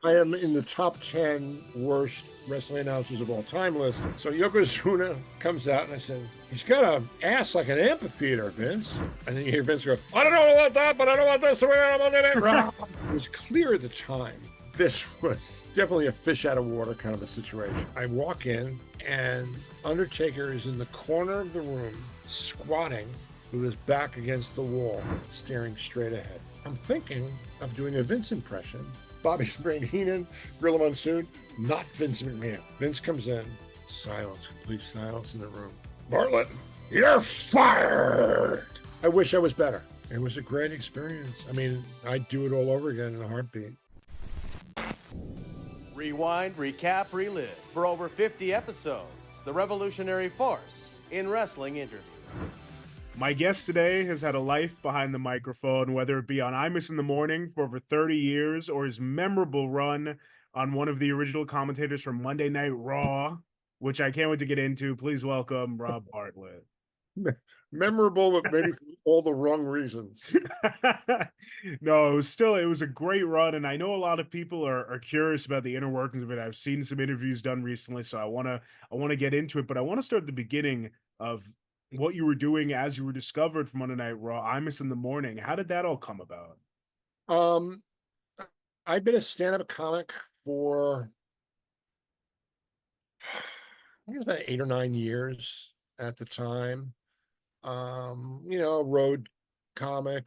I am in the top 10 worst wrestling announcers of all time list. So Yokozuna comes out and I said, he's got an ass like an amphitheater, Vince. And then you hear Vince go, I don't know about that, but I don't want this. It was clear at the time this was definitely a fish out of water kind of a situation. I walk in and Undertaker is in the corner of the room, squatting with his back against the wall, staring straight ahead. I'm thinking of doing a Vince impression. Bobby Brain Heenan, Gorilla Monsoon, not Vince McMahon. Vince comes in, silence, complete silence in the room. Bartlett, you're fired! I wish I was better. It was a great experience. I mean, I'd do it all over again in a heartbeat. Rewind, recap, relive. For over 50 episodes, the revolutionary force in wrestling interview. My guest today has had a life behind the microphone, whether it be on Imus In The Morning for over 30 years or his memorable run on one of the original commentators from Monday Night Raw, which I can't wait to get into. Please welcome Rob Bartlett. Memorable, but maybe for all the wrong reasons. No, it was a great run, and I know a lot of people are curious about the inner workings of it. I've seen some interviews done recently, so I wanna get into it, but I want to start at the beginning of what you were doing as you were discovered from Monday Night Raw, Imus In The Morning. How did that all come about? I've been a stand-up comic for I think it's about 8 or 9 years at the time. Road comic,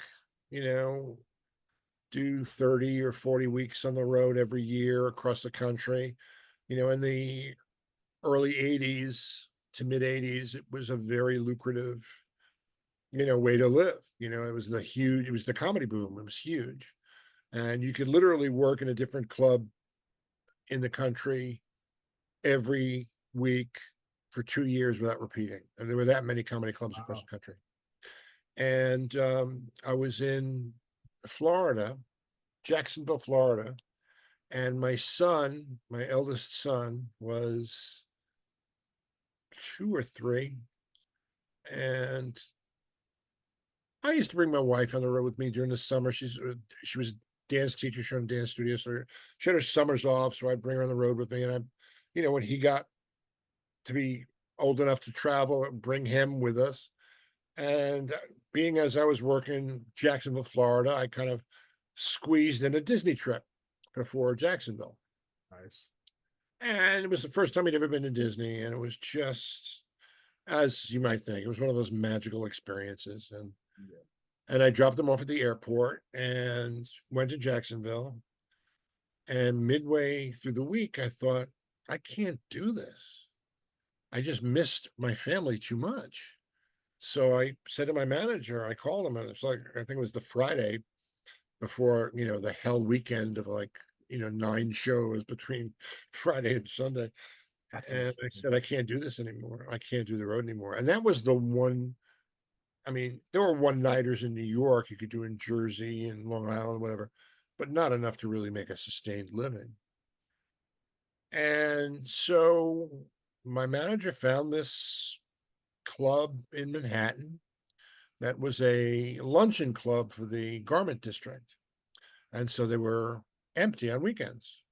do 30 or 40 weeks on the road every year across the country. In the early 80s to mid 80s, it was a very lucrative, way to live. It was the comedy boom. It was huge. And you could literally work in a different club in the country every week for 2 years without repeating. And there were that many comedy clubs across the country. And I was in Florida, Jacksonville, Florida, and my eldest son, was 2 or 3. And I used to bring my wife on the road with me during the summer. She was a dance teacher, she had a dance studio, so she had her summers off, so I'd bring her on the road with me. And when he got to be old enough to travel, I'd bring him with us. And being as I was working Jacksonville, Florida, I kind of squeezed in a Disney trip before Jacksonville. Nice. And it was the first time he'd ever been to Disney, and it was just, as you might think, it was one of those magical experiences. And I dropped him off at the airport and went to Jacksonville. And midway through the week, I thought, I can't do this. I just missed my family too much. So I said to my manager, I called him, and it's like, I think it was the Friday before, the hell weekend of 9 shows between Friday and Sunday. And I said, I can't do this anymore. I can't do the road anymore. And that was the one. I mean, there were one-nighters in New York you could do in Jersey and Long Island, whatever, but not enough to really make a sustained living. And so my manager found this club in Manhattan that was a luncheon club for the garment district. And so they were empty on weekends.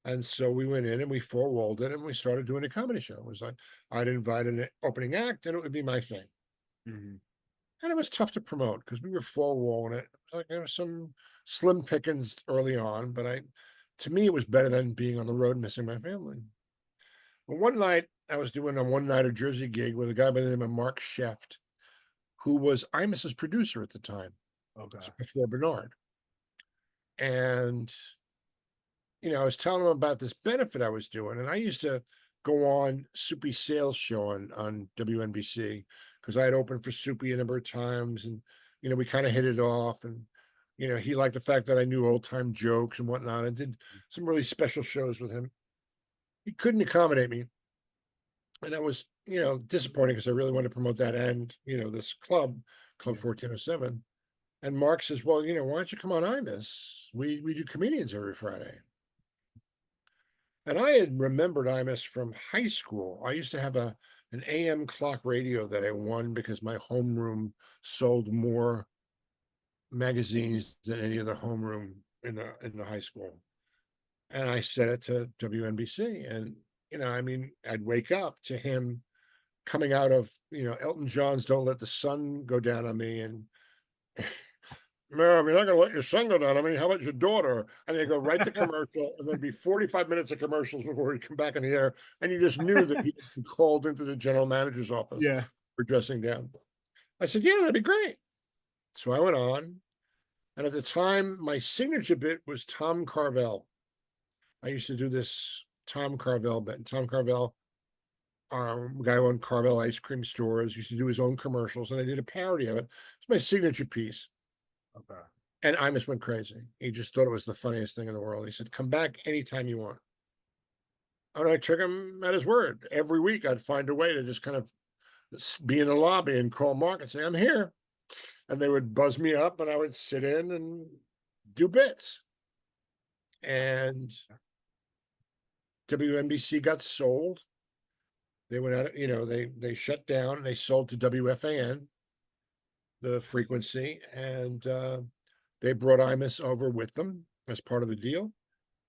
And so we went in and we four-walled it and we started doing a comedy show. It was like, I'd invite an opening act and it would be my thing. Mm-hmm. And it was tough to promote because we were four-walling it. Like, there was some slim pickings early on, but to me, it was better than being on the road and missing my family. But one night, I was doing a one-nighter Jersey gig with a guy by the name of Mark Sheft, who was Imus's producer at the time. Okay. Before Bernard. And, I was telling him about this benefit I was doing. And I used to go on Soupy's sales show on WNBC because I had opened for Soupy a number of times. And, we kind of hit it off. And, he liked the fact that I knew old-time jokes and whatnot. And did some really special shows with him. He couldn't accommodate me. And that was, disappointing because I really wanted to promote that and, this Club 1407. And Mark says, well, why don't you come on Imus? We do comedians every Friday. And I had remembered Imus from high school. I used to have an AM clock radio that I won because my homeroom sold more magazines than any other homeroom in the high school. And I said it to WNBC, and I mean, I'd wake up to him coming out of Elton John's "Don't Let the Sun Go Down on Me," and Ma'am, you're not going to let your son go down. I mean, how about your daughter? And they go right to commercial, and there'd be 45 minutes of commercials before he'd come back in the air. And you just knew that he'd been called into the general manager's office Yeah. for dressing down. I said, yeah, that'd be great. So I went on. And at the time, my signature bit was Tom Carvel. I used to do this Tom Carvel bit. And Tom Carvel, guy who owned Carvel ice cream stores, used to do his own commercials, and I did a parody of it. It's my signature piece. Okay. And Imus went crazy. He just thought it was the funniest thing in the world. He said, come back anytime you want. And I took him at his word. Every week I'd find a way to just kind of be in the lobby and call Mark and say, I'm here. And they would buzz me up and I would sit in and do bits. And WNBC got sold. They went out, they shut down and they sold to WFAN, the frequency, and they brought Imus over with them as part of the deal,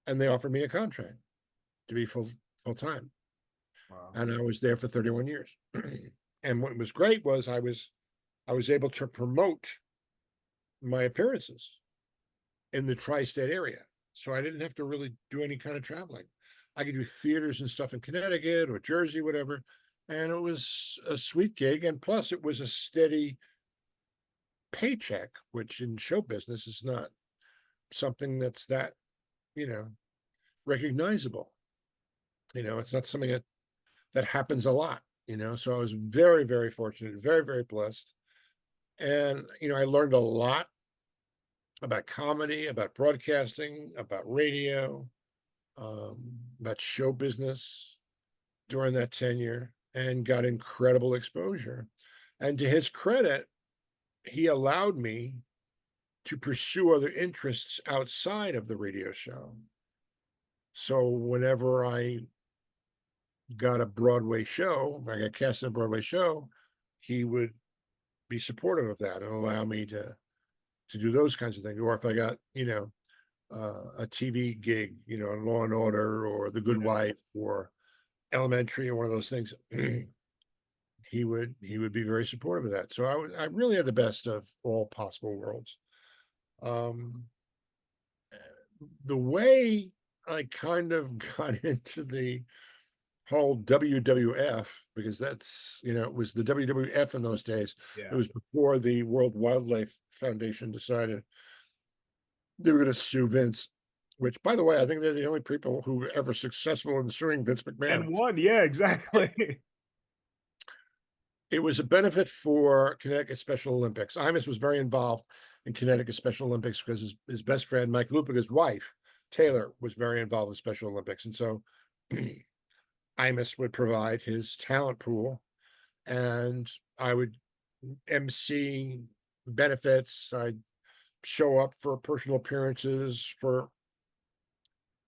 and they offered me a contract to be full time. Wow. And I was there for 31 years. And what was great was I was able to promote my appearances in the tri-state area. So I didn't have to really do any kind of traveling. I could do theaters and stuff in Connecticut or Jersey, whatever. And it was a sweet gig. And plus it was a steady paycheck, which in show business is not something that's that, recognizable. It's not something that happens a lot, so I was very, very fortunate, very, very blessed. And, I learned a lot about comedy, about broadcasting, about radio, about show business during that tenure, and got incredible exposure. And to his credit, he allowed me to pursue other interests outside of the radio show. So whenever I got a Broadway show, I got cast in a Broadway show, he would be supportive of that and allow me to do those kinds of things. Or if I got, a TV gig, Law and Order or The Good Wife or Elementary or one of those things, he would be very supportive of that. So I really had the best of all possible worlds. The way I kind of got into the whole WWF, because that's, it was the WWF in those days. Yeah. It was before the World Wildlife Foundation decided they were going to sue Vince, which, by the way, I think they're the only people who were ever successful in suing Vince McMahon. And won, yeah, exactly. It was a benefit for Connecticut Special Olympics. Imus was very involved in Connecticut Special Olympics because his best friend, Mike Lupica's wife, Taylor, was very involved in Special Olympics. And so Imus would provide his talent pool, and I would MC benefits. I'd show up for personal appearances and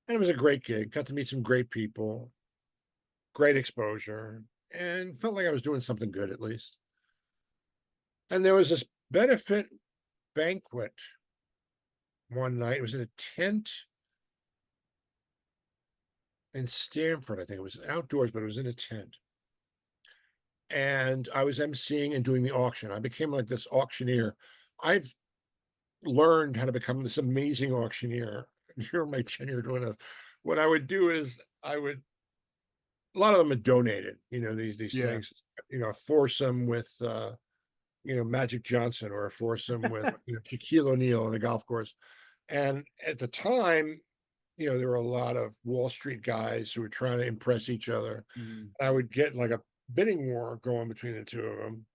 it was a great gig. Got to meet some great people, great exposure, and felt like I was doing something good at least. And there was this benefit banquet one night. It was in a tent in Stamford. I think it was outdoors, but it was in a tent. And I was emceeing and doing the auction. I became like this auctioneer. I've learned how to become this amazing auctioneer during my tenure doing this. What I would do is a lot of them had donated, these things, a foursome with, Magic Johnson, or a foursome with Shaquille O'Neal on a golf course. And at the time, there were a lot of Wall Street guys who were trying to impress each other. Mhm. I would get like a bidding war going between the two of them.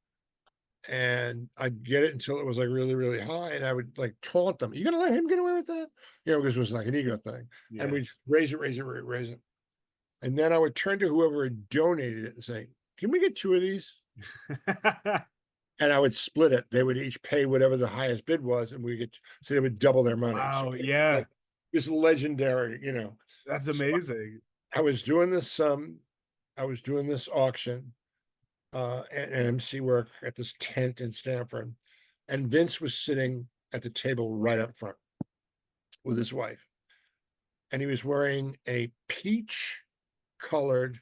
And I'd get it until it was like really, really high. And I would like taunt them. You gonna let him get away with that? Because it was like an ego thing. Yeah. And we'd raise it. And then I would turn to whoever had donated it and say, can we get two of these? And I would split it. They would each pay whatever the highest bid was, and so they would double their money. Wow, So yeah. like this legendary, That's So amazing. I was doing this auction, and MC work at this tent in Stamford, and Vince was sitting at the table right up front with his wife. and he was wearing a peach colored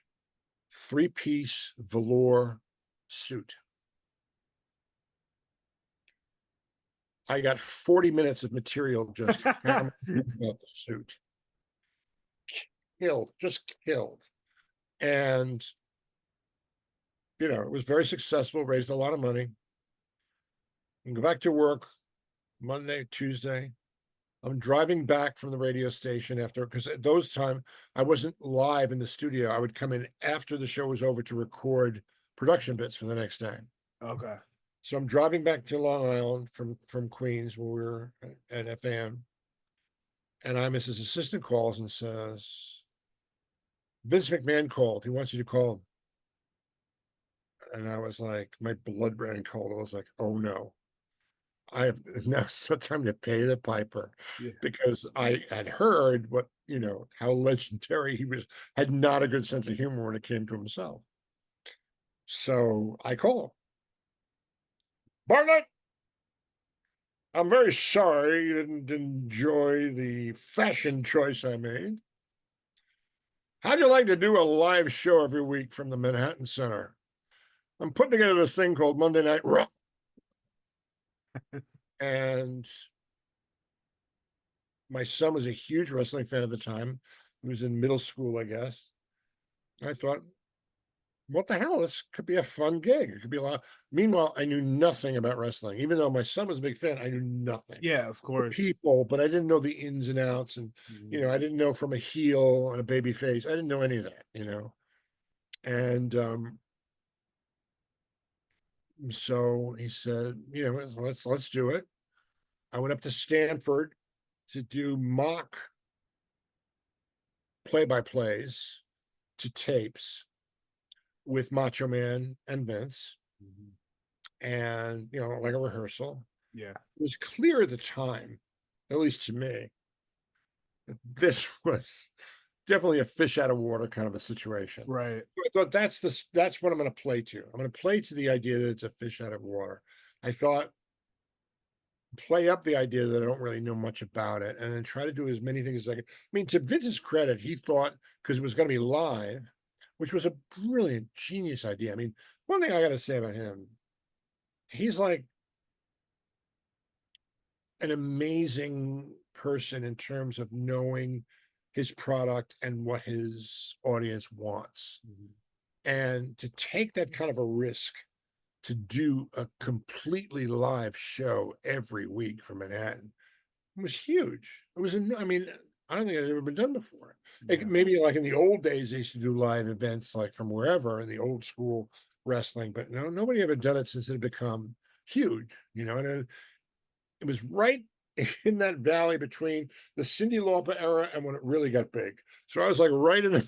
3-piece velour suit. I got 40 minutes of material just hammering about the suit. Just killed. And, it was very successful, raised a lot of money. And go back to work Monday, Tuesday. I'm driving back from the radio station after, because at those time I wasn't live in the studio. I would come in after the show was over to record production bits for the next day. Okay. So I'm driving back to Long Island from Queens, where we were at FAM. And Imus's assistant calls and says, Vince McMahon called. He wants you to call him. And I was like, my blood ran cold. I was like, oh no. I have now so time to pay the piper, Yeah. because I had heard what, how legendary he was, had not a good sense of humor when it came to himself. So I call him. Bartlett, I'm very sorry you didn't enjoy the fashion choice I made. How'd you like to do a live show every week from the Manhattan Center? I'm putting together this thing called Monday Night Raw. And my son was a huge wrestling fan at the time. He was in middle school, I guess. I thought, what the hell? This could be a fun gig. It could be a lot. Meanwhile, I knew nothing about wrestling. Even though my son was a big fan, I knew nothing. Yeah, of course. People, but I didn't know the ins and outs. And, I didn't know from a heel and a baby face. I didn't know any of that, And so he said, let's do it. I went up to Stanford to do mock play-by-plays to tapes with Macho Man and Vince. And, like a rehearsal. Yeah. It was clear at the time, at least to me, that this was definitely a fish out of water kind of a situation. Right. I thought that's what I'm going to play to. I'm going to play to the idea that it's a fish out of water. I thought, play up the idea that I don't really know much about it, and then try to do as many things as I could. I mean, to Vince's credit, he thought, because it was going to be live, which was a brilliant, genius idea. I mean, one thing I got to say about him, he's like an amazing person in terms of knowing his product and what his audience wants. And to take that kind of a risk to do a completely live show every week from Manhattan was huge. It was, I mean, I don't think it had ever been done before. Maybe like in the old days, they used to do live events like from wherever in the old school wrestling, but no, nobody ever done it since it had become huge, and it was right in that valley between the Cyndi Lauper era and when it really got big. So I was like right in the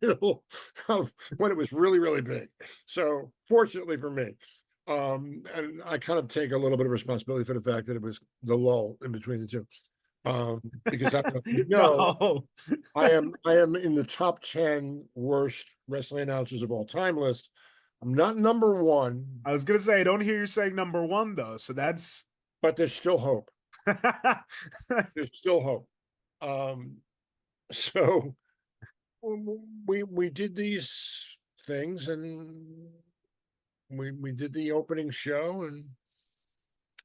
middle of when it was really, really big. So fortunately for me, and I kind of take a little bit of responsibility for the fact that it was the lull in between the two. Because I No. I am in the top 10 worst wrestling announcers of all time list. I'm not number one, I was gonna say, I don't hear you saying number one though, so that's but there's still hope. There's still hope. So we did these things, and we did the opening show,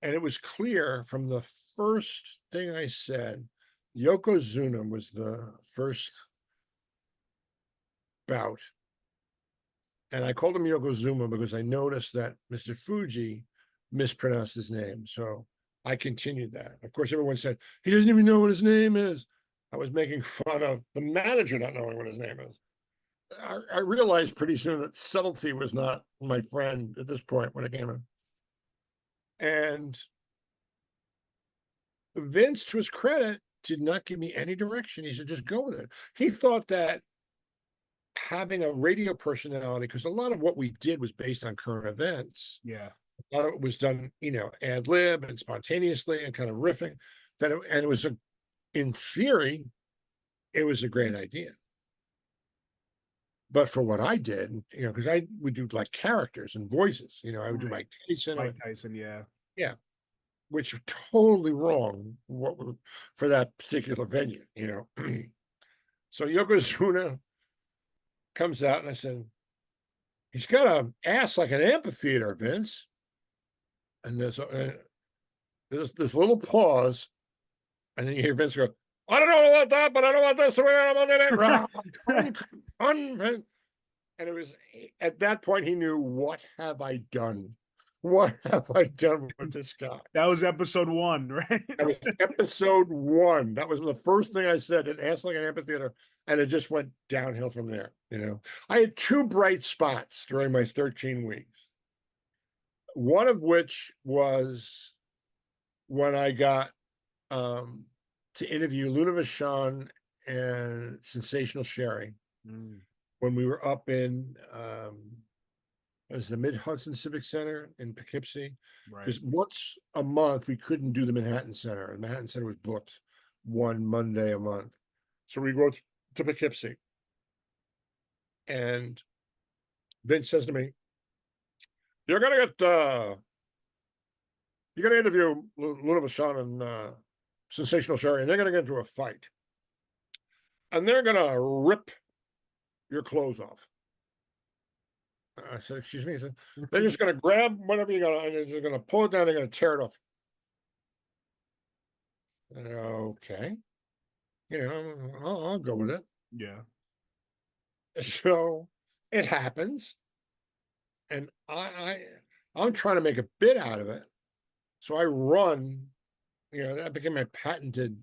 and it was clear from the first thing I said. Yokozuna was the first bout, and I called him Yokozuna because I noticed that Mr. Fuji mispronounced his name, so I continued that. Of course, everyone said he doesn't even know what his name is. I was making fun of the manager not knowing what his name is. I realized pretty soon that subtlety was not my friend at this point when it came in. And Vince, to his credit, did not give me any direction. He said, just go with it. He thought that having a radio personality, because a lot of what we did was based on current events. Yeah. A lot of it was done, ad lib and spontaneously and kind of riffing. And it was in theory, it was a great idea. But for what I did, because I would do like characters and voices, I would do Mike Tyson. Mike Tyson, yeah. Yeah. Which are totally wrong for that particular venue, So Yokozuna comes out and I said, he's got an ass like an amphitheater, Vince. And there's this little pause, and then you hear Vince go, I don't know about that, but I know about this. And it was at that point he knew, what have I done? What have I done with this guy? That was episode 1, right? That was episode 1. That was the first thing I said. It asked like an amphitheater, and it just went downhill from there. I had 2 bright spots during my 13 weeks. One of which was when I got to interview Luna Vachon and Sensational Sherry when we were up in it was the Mid-Hudson Civic Center in Poughkeepsie. Because once a month we couldn't do the Manhattan Center. The Manhattan Center was booked one Monday a month. So we go to Poughkeepsie. And Vince says to me, you're gonna interview Luna Vachon and Sensational Sherry, and they're gonna get into a fight. And they're gonna rip your clothes off. I said, excuse me. He said, they're just going to grab whatever you got, and they're just going to pull it down. They're going to tear it off. Okay. I'll go with it. Yeah. So it happens. And I'm trying to make a bit out of it. So I run, that became my patented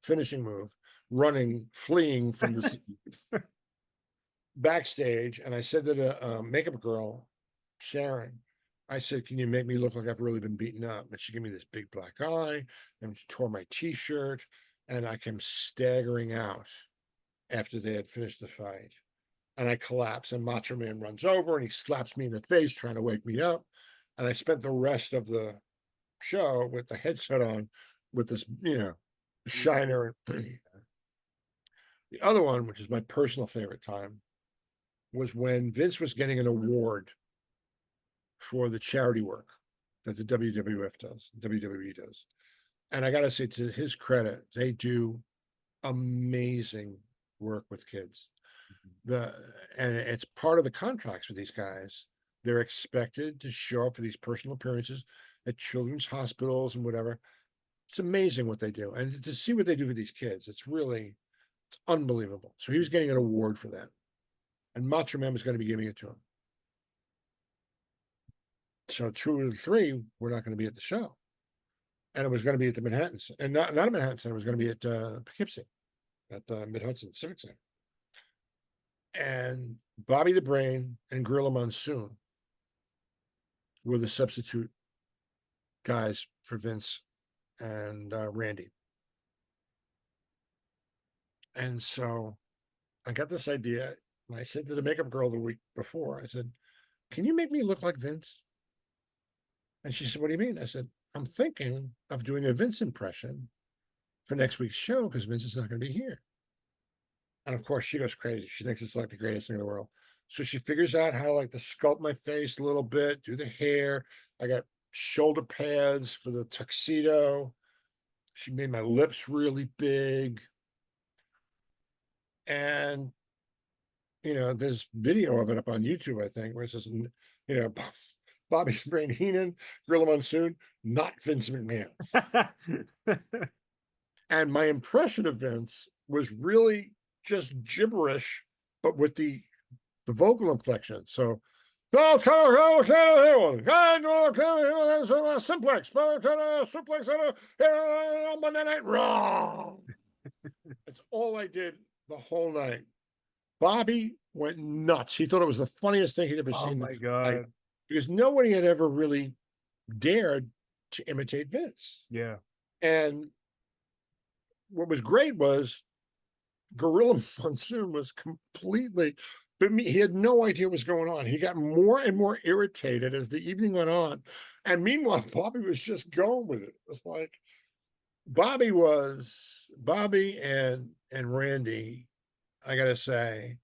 finishing move, running, fleeing from the scene. Backstage, and I said to the makeup girl, Sharon, I said, can you make me look like I've really been beaten up? And she gave me this big black eye, and she tore my t-shirt, and I came staggering out after they had finished the fight. And I collapse, and Macho Man runs over, and he slaps me in the face, trying to wake me up. And I spent the rest of the show with the headset on, with this, shiner. The other one, which is my personal favorite time, was when Vince was getting an award for the charity work that the WWE does. And I got to say, to his credit, they do amazing work with kids. And it's part of the contracts with these guys. They're expected to show up for these personal appearances at children's hospitals and whatever. It's amazing what they do. And to see what they do for these kids, it's unbelievable. So he was getting an award for that. And Macho Man was going to be giving it to him. So 2 of the 3 were not going to be at the show. And it was going to be at the Manhattan, and not a Manhattan Center, it was going to be at Poughkeepsie, at the Mid-Hudson Civic Center. And Bobby the Brain and Gorilla Monsoon were the substitute guys for Vince and Randy. And so I got this idea. And I said to the makeup girl the week before, I said, can you make me look like Vince? And she said, what do you mean? I said, I'm thinking of doing a Vince impression for next week's show because Vince is not going to be here. And of course, she goes crazy. She thinks it's like the greatest thing in the world. So she figures out how to sculpt my face a little bit, do the hair. I got shoulder pads for the tuxedo. She made my lips really big. And there's video of it up on YouTube, I think, where it says, Bobby's Brain Heenan, Gorilla Monsoon, not Vince McMahon. And my impression of Vince was really just gibberish, but with the vocal inflection. So, simplex, it's all I did the whole night. Bobby went nuts. He thought it was the funniest thing he'd ever seen. Oh my God. Because nobody had ever really dared to imitate Vince. Yeah. And what was great was Gorilla Monsoon was completely, but he had no idea what was going on. He got more and more irritated as the evening went on. And meanwhile, Bobby was just going with it. It was like Bobby and Randy, I gotta say,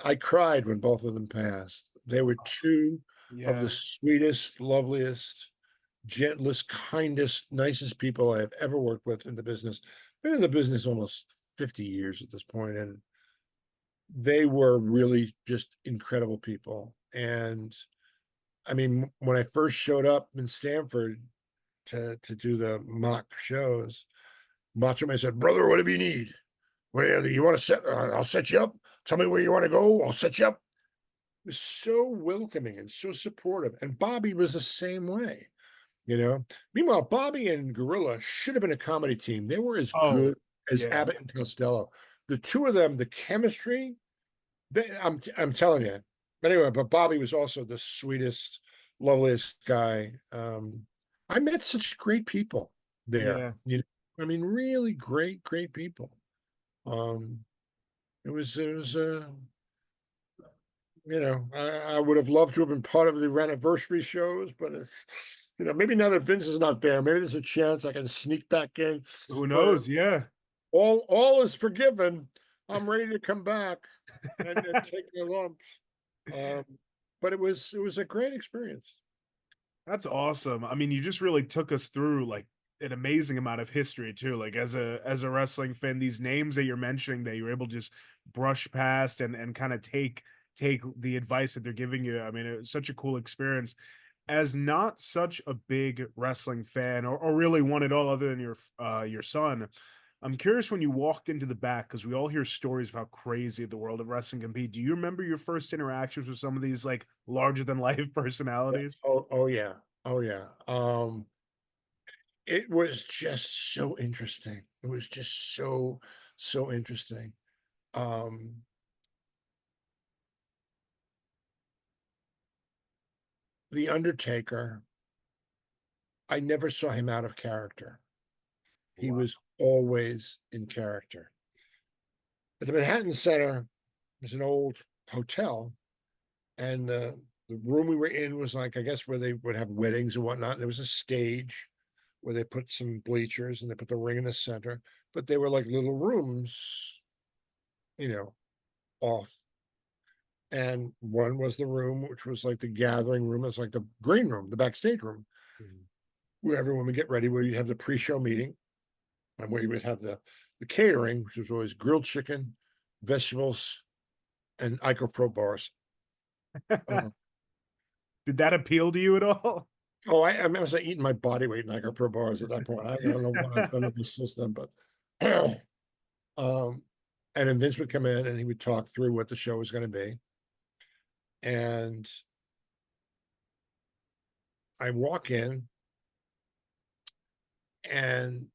I cried when both of them passed. They were 2 of the sweetest, loveliest, gentlest, kindest, nicest people I have ever worked with in the business. Been in the business almost 50 years at this point, and they were really just incredible people. And I mean, when I first showed up in Stanford to do the mock shows, Macho Man said, "Brother, whatever you need. Well, you want to set? I'll set you up. Tell me where you want to go. I'll set you up." It was so welcoming and so supportive. And Bobby was the same way, you know. Meanwhile, Bobby and Gorilla should have been a comedy team. They were as Oh, good as yeah. Abbott and Costello. The two of them, the chemistry. I'm telling you. Anyway, but Bobby was also the sweetest, loveliest guy. I met such great people there. Yeah. You know, I mean, really great, great people. Um, it was you know, I would have loved to have been part of the anniversary shows, but it's, you know, maybe now that Vince is not there, maybe there's a chance I can sneak back in. Who But knows? Yeah. all is forgiven. I'm ready to come back and take my lumps. Um, but it was a great experience. That's awesome. I mean, you just really took us through like an amazing amount of history too. Like as a wrestling fan, these names that you're mentioning that you're able to just brush past and kind of take the advice that they're giving you. I mean, it was such a cool experience. As not such a big wrestling fan or really one at all other than your son, I'm curious when you walked into the back because we all hear stories of how crazy the world of wrestling can be. Do you remember your first interactions with some of these like larger than life personalities? Oh yeah. Oh yeah. It was just so interesting. It was just so interesting. Um, the Undertaker, I never saw him out of character. He Wow. was always in character. At the Manhattan Center was an old hotel, and the room we were in was like, I guess, where they would have weddings and whatnot. There was a stage where they put some bleachers and they put the ring in the center, but they were like little rooms, you know, off. And one was the room which was like the gathering room. It's like the green room, the backstage room, Mhm. where everyone would get ready, where you'd have the pre-show meeting, and where you would have the catering, which was always grilled chicken, vegetables, and Pro bars. Uh, Did that appeal to you at all? I was like eating my body weight in Pro bars at that point. I don't know what I've done with the system, but um, and then Vince would come in and he would talk through what the show was going to be. And I walk in, and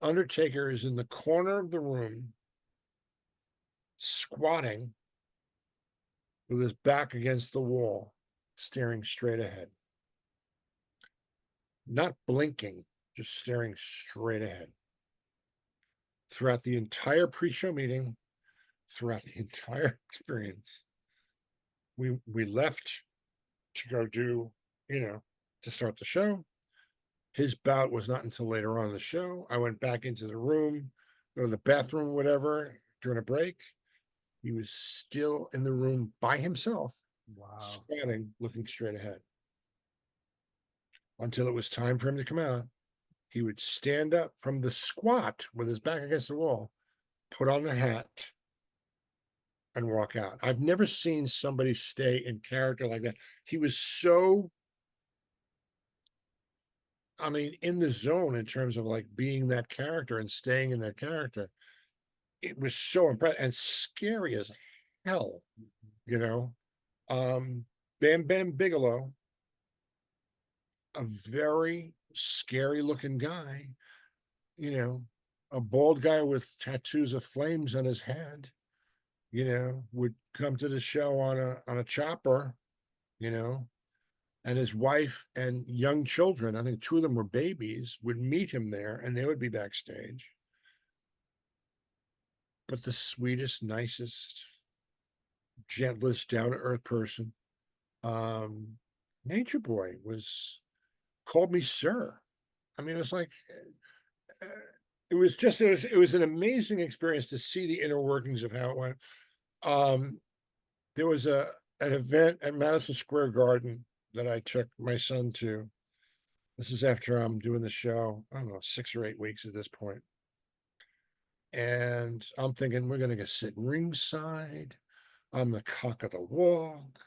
Undertaker is in the corner of the room, squatting with his back against the wall, staring straight ahead, not blinking, just staring straight ahead. Throughout the entire pre-show meeting, throughout the entire experience, we left to go do, you know, to start the show. His bout was not until later on in the show. I went back into the room, go to the bathroom, whatever, during a break. He was still in the room by himself, Wow. squatting, looking straight ahead. Until it was time for him to come out, he would stand up from the squat with his back against the wall, put on the hat, and walk out. I've never seen somebody stay in character like that. He was so, I mean, in the zone in terms of like being that character and staying in that character. It was so impressive and scary as hell, you know. Bam Bam Bigelow, a very scary looking guy, you know, a bald guy with tattoos of flames on his head, you know, would come to the show on a chopper, you know, and his wife and young children, I think two of them were babies, would meet him there and they would be backstage. But the sweetest, nicest, gentlest, down to earth person. Um, Nature Boy was called me sir. I mean, it was like uh, it was an amazing experience to see the inner workings of how it went. There was an event at Madison Square Garden that I took my son to. This is after I'm doing the show. I don't know, 6 or 8 weeks at this point. And I'm thinking we're gonna go sit ringside. I'm the cock of the walk.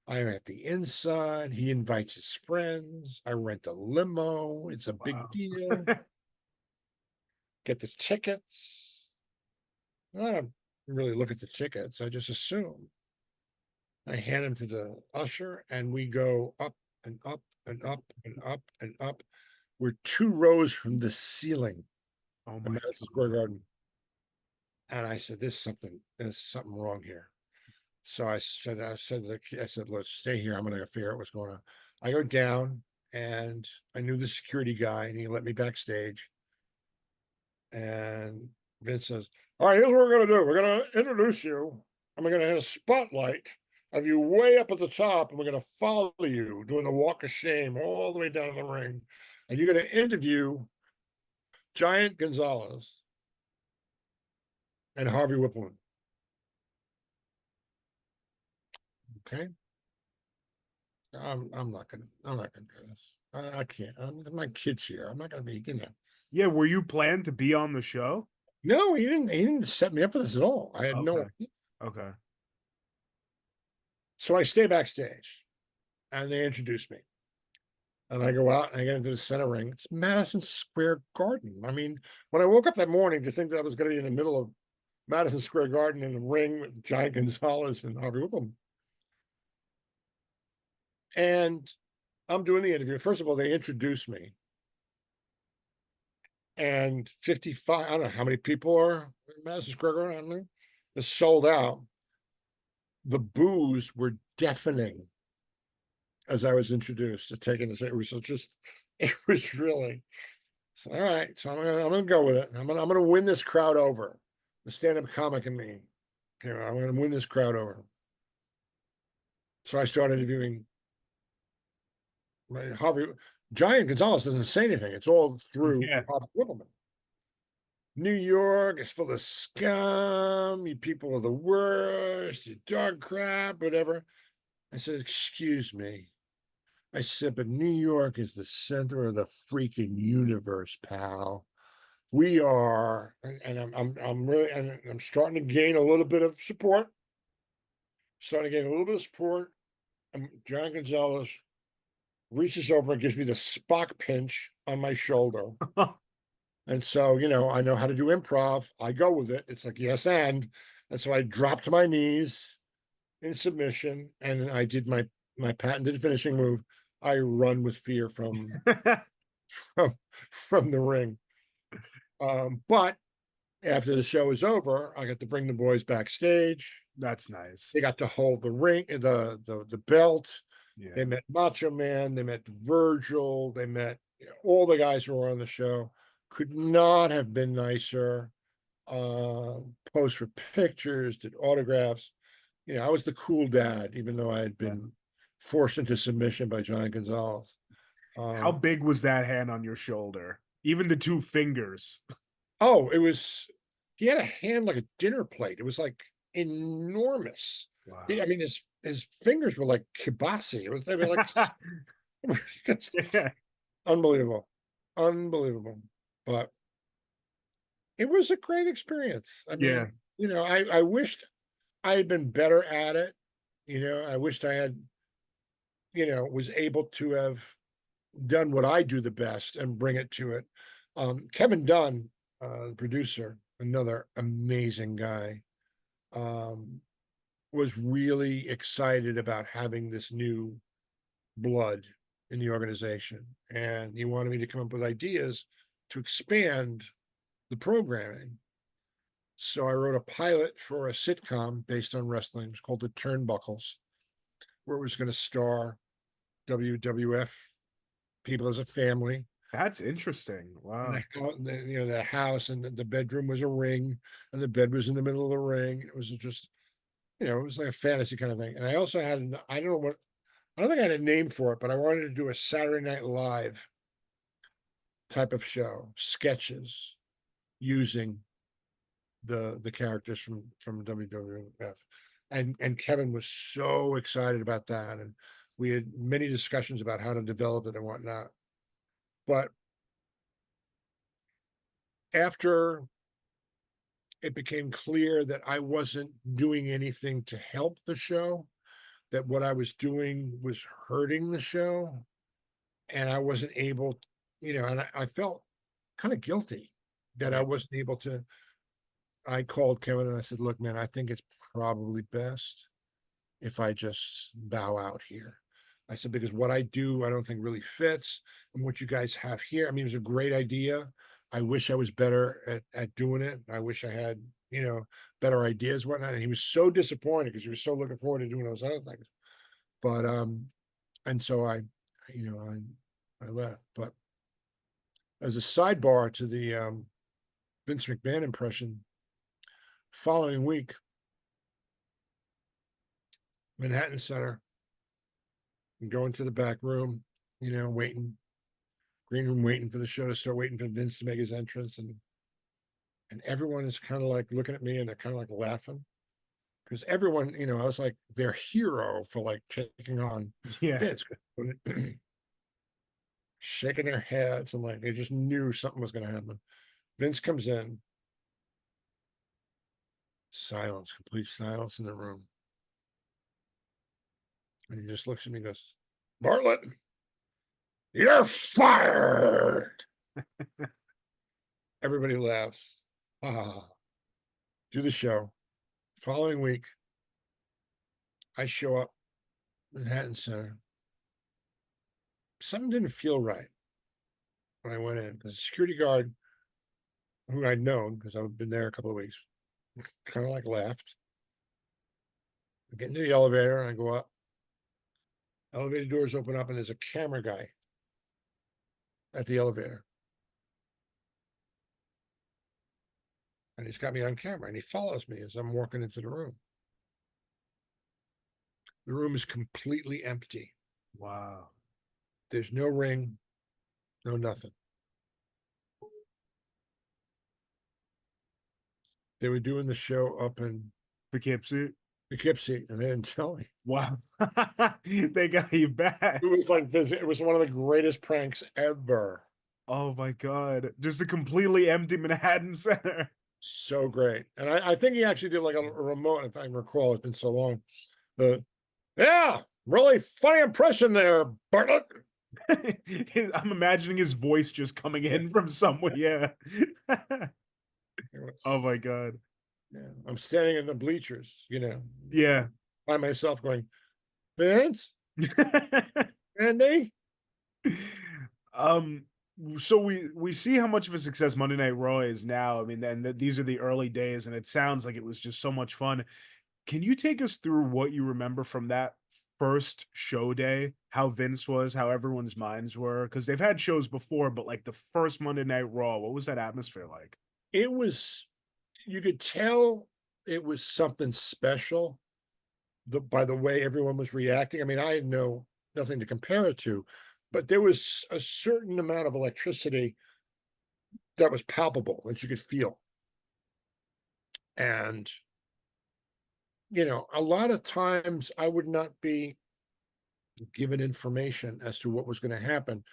I'm at the inside. He invites his friends. I rent a limo. It's a big Wow. deal. Get the tickets. I don't really look at the tickets. I just assume. I hand them to the usher, and we go up and up and up and up and up. We're 2 rows from the ceiling Oh in my Madison God. Square Garden. And I said, there's something wrong here. So I said, let's stay here. I'm gonna figure out what's going on. I go down, and I knew the security guy, and he let me backstage. And Vince says, all right, here's what we're gonna do. We're gonna introduce you, and we're gonna hit a spotlight of you way up at the top, and we're gonna follow you doing the walk of shame all the way down to the ring. And you're gonna interview Giant Gonzalez and Harvey Whippleman. Okay. I'm not gonna do this. I can't. My kid's here. I'm not gonna be, Yeah, were you planned to be on the show? No, he didn't set me up for this at all. I had no. Okay. Okay. So I stay backstage, and they introduce me. And I go out and I get into the center ring. It's Madison Square Garden. I mean, when I woke up that morning to think that I was going to be in the middle of Madison Square Garden in the ring with Giant Gonzalez and Harvey Whippleman. And I'm doing the interview. First of all, they introduce me. And 55, I don't know how many people are in Madison Square Garden. I don't know. It's sold out. The boos were deafening as I was introduced to taking this. It was just, it was really. So, all right, so I'm gonna go with it. I'm gonna win this crowd over. The stand-up comic in me, I'm gonna win this crowd over. So I started interviewing Harvey. Giant Gonzalez doesn't say anything. It's all through Yeah. Harvey Whippleman. New York is full of scum. You people are the worst. You dog crap, whatever. I said, excuse me. I said, but New York is the center of the freaking universe, pal. We are, and I'm really, and I'm starting to gain a little bit of support. Starting to gain a little bit of support. And John Gonzalez reaches over and gives me the Spock pinch on my shoulder. And so, I know how to do improv. I go with it. It's like, yes, and so I dropped to my knees in submission, and I did my patented finishing move. I run with fear from from the ring. But after the show is over, I got to bring the boys backstage. That's nice. They got to hold the ring, the belt. Yeah. They met Macho Man. They met Virgil. They met all the guys who were on the show. Could not have been nicer. Posed for pictures, did autographs. I was the cool dad, even though I had been forced into submission by John Gonzalez. How big was that hand on your shoulder? Even the 2 fingers. Oh, he had a hand like a dinner plate. It was like enormous. Wow. I mean, his fingers were like kibasi. They were like it was just unbelievable. Unbelievable. But it was a great experience. I mean, I wished I had been better at it. I wished I had, was able to have done what I do the best and bring it to it. Kevin Dunn, the producer, another amazing guy, was really excited about having this new blood in the organization. And he wanted me to come up with ideas to expand the programming. So I wrote a pilot for a sitcom based on wrestling. It was called The Turnbuckles, where it was going to star WWF people as a family. That's interesting. Wow. And the house and the bedroom was a ring, and the bed was in the middle of the ring. It was just, it was like a fantasy kind of thing. And I also had, I don't think I had a name for it, but I wanted to do a Saturday Night Live type of show, sketches using the characters from WWF. And Kevin was so excited about that. And we had many discussions about how to develop it and whatnot. But after it became clear that I wasn't doing anything to help the show, that what I was doing was hurting the show, and I wasn't able, and I felt kind of guilty that I Right. wasn't able to. I called Kevin and I said, look, man, I think it's probably best if I just bow out here. I said, because what I do, I don't think really fits. And what you guys have here, I mean, it was a great idea. I wish I was better at doing it. I wish I had, better ideas, whatnot. And he was so disappointed because he was so looking forward to doing those other things. But, and so I left. But as a sidebar to the Vince McMahon impression, following week, Manhattan Center, and going to the back room, waiting, green room, waiting for the show to start, waiting for Vince to make his entrance, and everyone is kind of like looking at me and they're kind of like laughing because everyone, I was like their hero for like taking on Yeah. Vince, shaking their heads and like they just knew something was going to happen. Vince comes in, silence, complete silence in the room, and he just looks at me and goes, Bartlett, you're fired. Everybody laughs. Do the show. Following week, I show up Manhattan Center. Something didn't feel right when I went in because the security guard, who I'd known because I've been there a couple of weeks, kind of like laughed. I get into the elevator and I go up. Elevator doors open up and there's a camera guy at the elevator. And he's got me on camera and he follows me as I'm walking into the room. The room is completely empty. Wow. There's no ring, no nothing. They were doing the show up in Poughkeepsie. Poughkeepsie, and they didn't tell me. Wow. They got you back. It was like it was one of the greatest pranks ever. Oh my God. Just a completely empty Manhattan Center. So great. And I think he actually did like a remote, if I recall, it's been so long. But yeah, really funny impression there, Bartlett. I'm imagining his voice just coming in from somewhere. Yeah. Oh my God. Yeah. I'm standing in the bleachers, Yeah. by myself going, Vince, Andy. Um, so we see how much of a success Monday Night Raw is now. I mean, then these are the early days, and it sounds like it was just so much fun. Can you take us through what you remember from that first show day? How Vince was, how everyone's minds were? Because they've had shows before, but like the first Monday Night Raw, what was that atmosphere like? It was, you could tell it was something special by the way everyone was reacting. I mean, I had nothing to compare it to, but there was a certain amount of electricity that was palpable that you could feel. And, a lot of times I would not be given information as to what was going to happen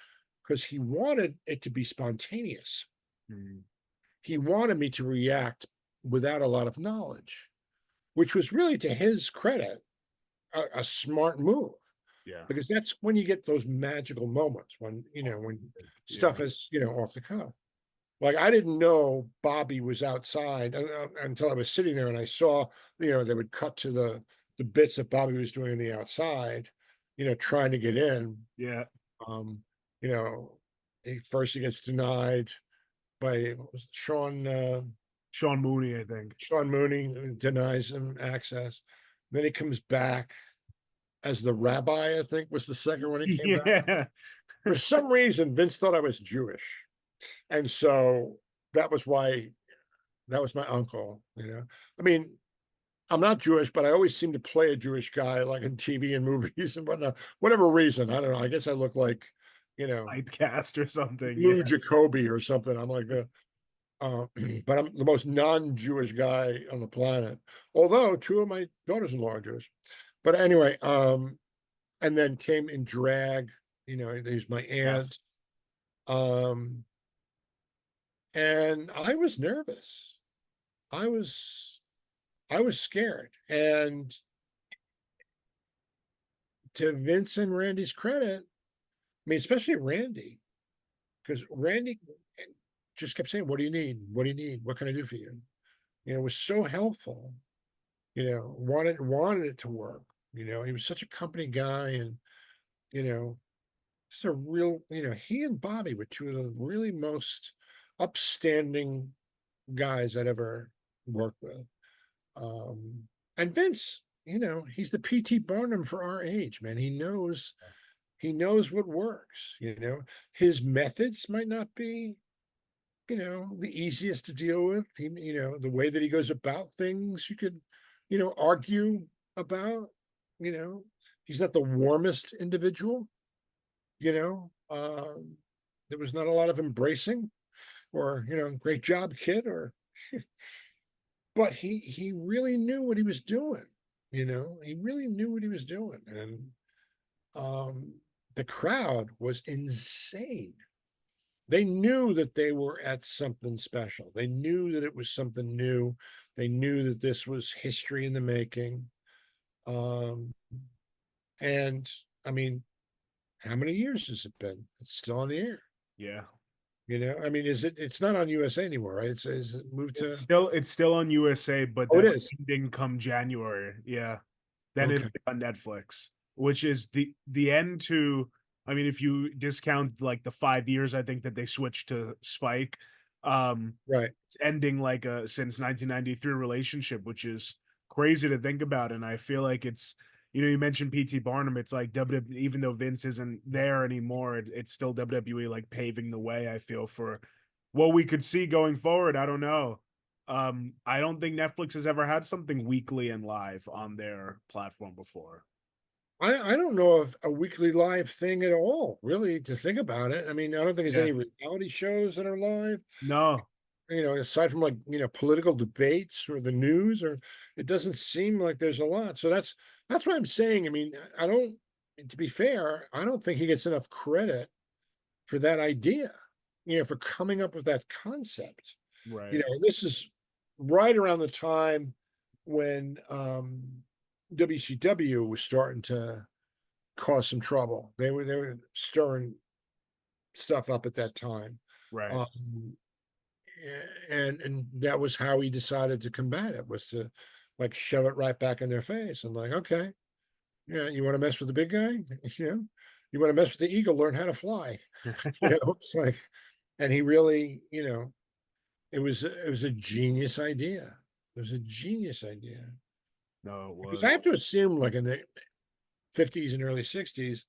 because he wanted it to be spontaneous. Mm, He wanted me to react without a lot of knowledge, which was really to his credit, a smart move. yeah. Because that's when you get those magical moments when stuff is off the cuff. Like I didn't know Bobby was outside until I was sitting there and I saw they would cut to the bits that Bobby was doing on the outside, trying to get in. Yeah. um you know first he gets denied by Sean Mooney, I think. Sean Mooney denies him access. Then he comes back as the rabbi, I think was the second one he came back. Yeah. For some reason, Vince thought I was Jewish. And so that was why that was my uncle, I mean, I'm not Jewish, but I always seem to play a Jewish guy like in TV and movies and whatnot. Whatever reason, I don't know. I guess I look like, Typecast or something. Lou Yeah. Jacoby or something. I'm like the but I'm the most non-Jewish guy on the planet. Although two of my daughters-in-law are Jewish. But anyway, and then came in drag, there's my aunt. Yes. And I was nervous. I was scared. And to Vince and Randy's credit, I mean, especially Randy, because Randy just kept saying, "What do you need? What do you need? What can I do for you?" You know, it was so helpful. You know, wanted it to work. You know, he was such a company guy, and you know, just a real. You know, he and Bobby were two of the really most upstanding guys I'd ever worked with. Um, and Vince, you know, he's the PT Barnum for our age, man. He knows what works. You know, his methods might not be, you know, the easiest to deal with. You know, the way that he goes about things, you could, you know, argue about. You know, he's not the warmest individual. You know, there was not a lot of embracing, or you know, great job, kid, or but he really knew what he was doing. You know, he really knew what he was doing, and um, the crowd was insane. They knew that they were at something special. They knew that it was something new. They knew that this was history in the making. Um, and I mean, how many years has it been? It's still on the air. Yeah. You know, I mean, it's not on USA anymore, right? Is it moved to? It's still on USA, but Oh, it that's is. ending come January. Yeah. Then it'll Okay. be on Netflix, which is the end to, I mean, if you discount like the 5 years, I think that they switched to Spike, Right. it's ending like a since 1993 relationship, which is crazy to think about. And I feel like it's, you know, you mentioned PT Barnum, it's like WWE, even though Vince isn't there anymore, it's still WWE like paving the way, I feel, for what we could see going forward. I don't know. I don't think Netflix has ever had something weekly and live on their platform before. I don't know of a weekly live thing at all, really, to think about it. I mean, I don't think there's Yeah. any reality shows that are live, No. you know, aside from like, you know, political debates or the news, or it doesn't seem like there's a lot. So that's what I'm saying. I mean, I don't, to be fair, I don't think he gets enough credit for that idea, you know, for coming up with that concept. You Right. know, this is right around the time when WCW was starting to cause some trouble. They were stirring stuff up at that time. Right. Um, and that was how he decided to combat it, was to like shove it right back in their face and like, okay, yeah, you want to mess with the big guy? You know, you want to mess with the eagle, learn how to fly. You know, it's like, and he really, you know, it was a genius idea. It was a genius idea. No, it Because I was. have to assume, like in the 50s and early 60s,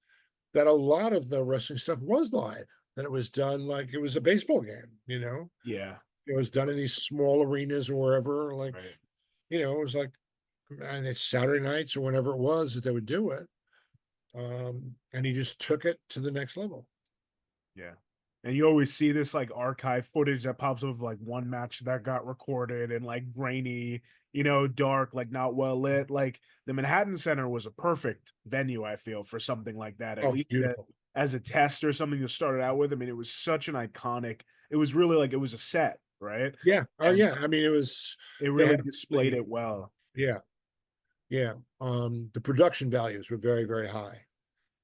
that a lot of the wrestling stuff was live, that it was done like it was a baseball game, you know? Yeah. It was done in these small arenas or wherever, like, Right. you know, it was like, and it's Saturday nights or whenever it was that they would do it. And he just took it to the next level. Yeah. And you always see this like archive footage that pops up of like one match that got recorded and like grainy, you know, dark, like not well lit. Like the Manhattan Center was a perfect venue, I feel, for something like that, at Oh, least beautiful. as a test or something to start it out with. I mean, it was such an iconic, it was really like it was a set, right? Yeah. Oh, And yeah. I mean, it was, it they really had displayed really, it well. yeah, yeah. The production values were very, very high.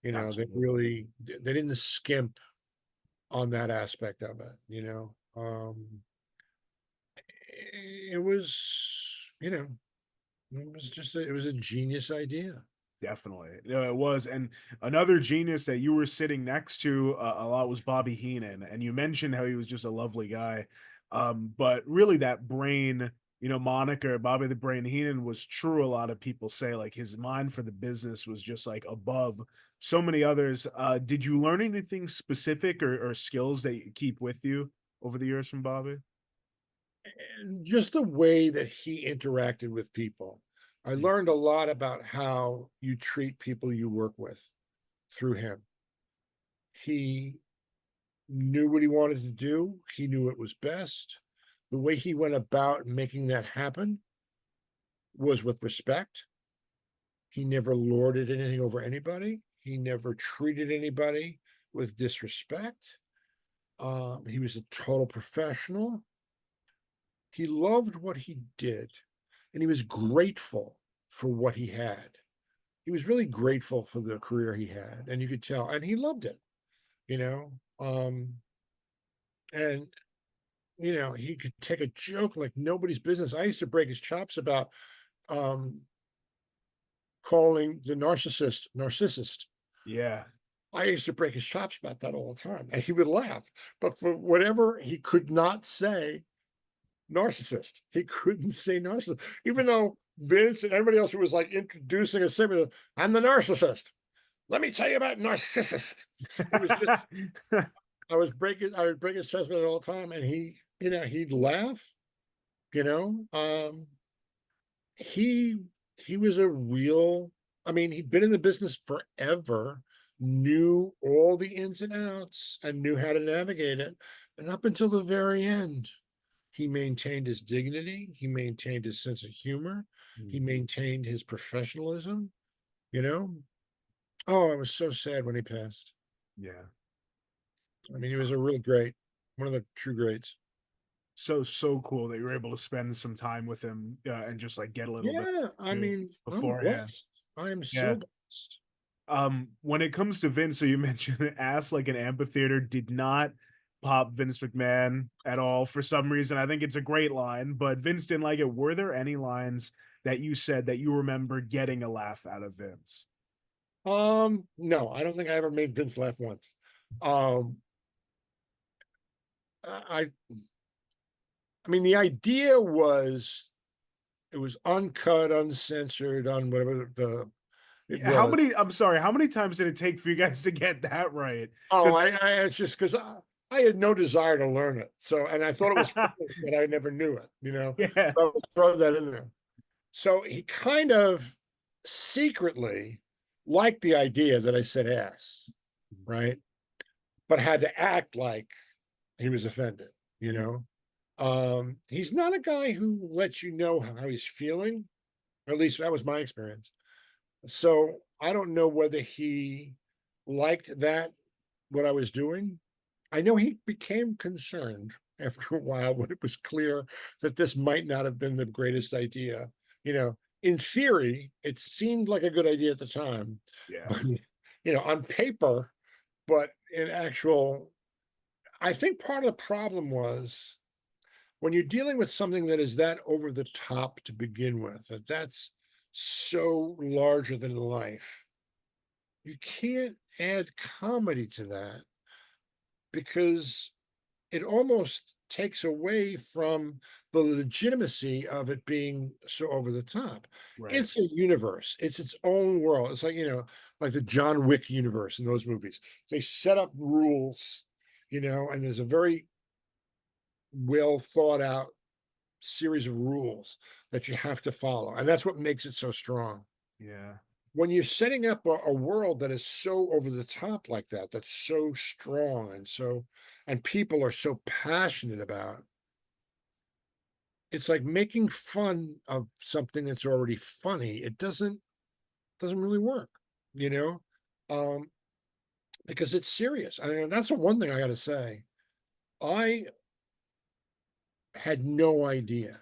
You know, Absolutely. they didn't skimp on that aspect of it, you know. It was, you know, it was a genius idea. Definitely. No, it was. And another genius that you were sitting next to a lot was Bobby Heenan. And you mentioned how he was just a lovely guy. But really, that brain, you know, moniker, Bobby the Brain Heenan, was true. A lot of people say like his mind for the business was just like above so many others. Did you learn anything specific or skills that you keep with you over the years from Bobby? And just the way that he interacted with people. I Mm. learned a lot about how you treat people you work with through him. He knew what he wanted to do, he knew it was best. The way he went about making that happen was with respect. He never lorded anything over anybody. He never treated anybody with disrespect. He was a total professional. he loved what he did, and he was grateful for what he had. He was really grateful for the career he had, and you could tell, and he loved it, you know. And he could take a joke like nobody's business. I used to break his chops about um calling the narcissist. Yeah. I used to break his chops about that all the time, and he would laugh. But for whatever, he could not say narcissist. He couldn't say narcissist, even though Vince and everybody else who was like introducing a similar, I'm the narcissist. Let me tell you about narcissist. It was just, I would break his chest with it all the time, and he'd laugh. You know, he he was a real. I mean, he'd been in the business forever, knew all the ins and outs, and knew how to navigate it. And up until the very end, he maintained his dignity. He maintained his sense of humor. He Mhm. maintained his professionalism. You know, oh, I was so sad when he passed. Yeah. I mean, he was a real great, one of the true greats. So cool that you were able to spend some time with him, and just like get a little bit Yeah, I too mean, I'm beforehand. blessed. I am Yeah. so blessed. When it comes to Vince, so you mentioned Ass Like an Amphitheater did not pop Vince McMahon at all for some reason. I think it's a great line, but Vince didn't like it. Were there any lines that you said that you remember getting a laugh out of Vince? No, I don't think I ever made Vince laugh once. Um, I, I mean, the idea was it was uncut, uncensored, on whatever it Yeah, how was. many? I'm sorry. How many times did it take for you guys to get that right? Oh, it's just because I had no desire to learn it. So, and I thought it was funny, but I never knew it, Yeah. So I would throw that in there. So he kind of secretly liked the idea that I said ass, right? But had to act like he was offended, you know? He's not a guy who lets you know how he's feeling, or at least that was my experience. So I don't know whether he liked that, what I was doing. I know he became concerned after a while when it was clear that this might not have been the greatest idea. In theory, it seemed like a good idea at the time, Yeah. but on paper, but in actual, I think part of the problem was when you're dealing with something that is that over the top to begin with, that's so larger than life, you can't add comedy to that because it almost takes away from the legitimacy of it being so over the top. Right. It's a universe, it's its own world. It's like, like the John Wick universe in those movies. They set up rules, and there's a very well thought out series of rules that you have to follow. And that's what makes it so strong. Yeah. When you're setting up a world that is so over the top like that, that's so strong and people are so passionate about, it's like making fun of something that's already funny. It doesn't really work, you know, um, because it's serious. I mean, that's the one thing I got to say. I had no idea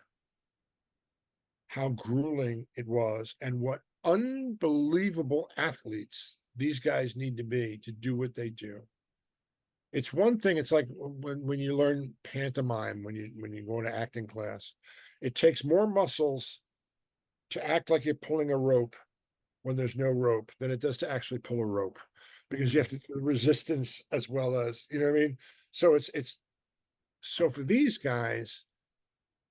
how grueling it was and what unbelievable athletes these guys need to be to do what they do. It's one thing, it's like when you learn pantomime, when you go to acting class, it takes more muscles to act like you're pulling a rope when there's no rope than it does to actually pull a rope, because you have to do resistance as well as, you know what I mean? So it's so for these guys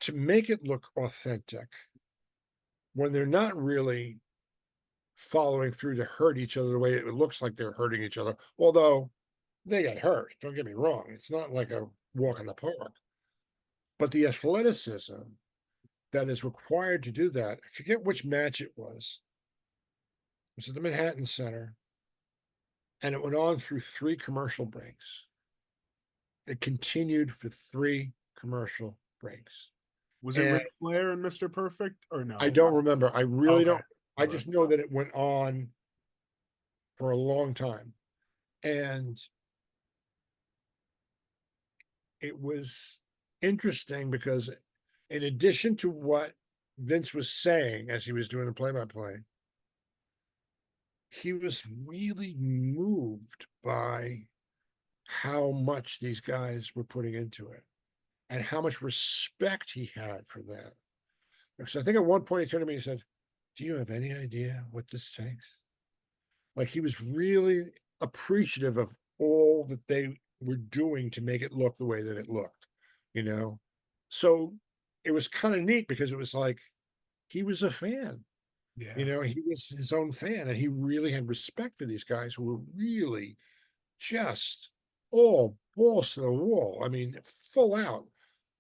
to make it look authentic when they're not really following through to hurt each other the way it looks like they're hurting each other, although they get hurt, don't get me wrong, it's not like a walk in the park, but the athleticism that is required to do that. I forget which match it was at the Manhattan Center, and it went on through 3 commercial breaks. It continued for 3 commercial breaks. Was it And Ric Flair and Mr. Perfect or I no? don't remember. I really Okay. don't. I just know that it went on for a long time. And it was interesting because in addition to what Vince was saying as he was doing the play-by-play, he was really moved by how much these guys were putting into it and how much respect he had for them. Because I think at one point he turned to me and said, "Do you have any idea what this takes?" Like he was really appreciative of all that they were doing to make it look the way that it looked, you know? So it was kind of neat because it was like he was a fan. Yeah. He was his own fan, and he really had respect for these guys who were really just all balls to the wall. I mean, full out,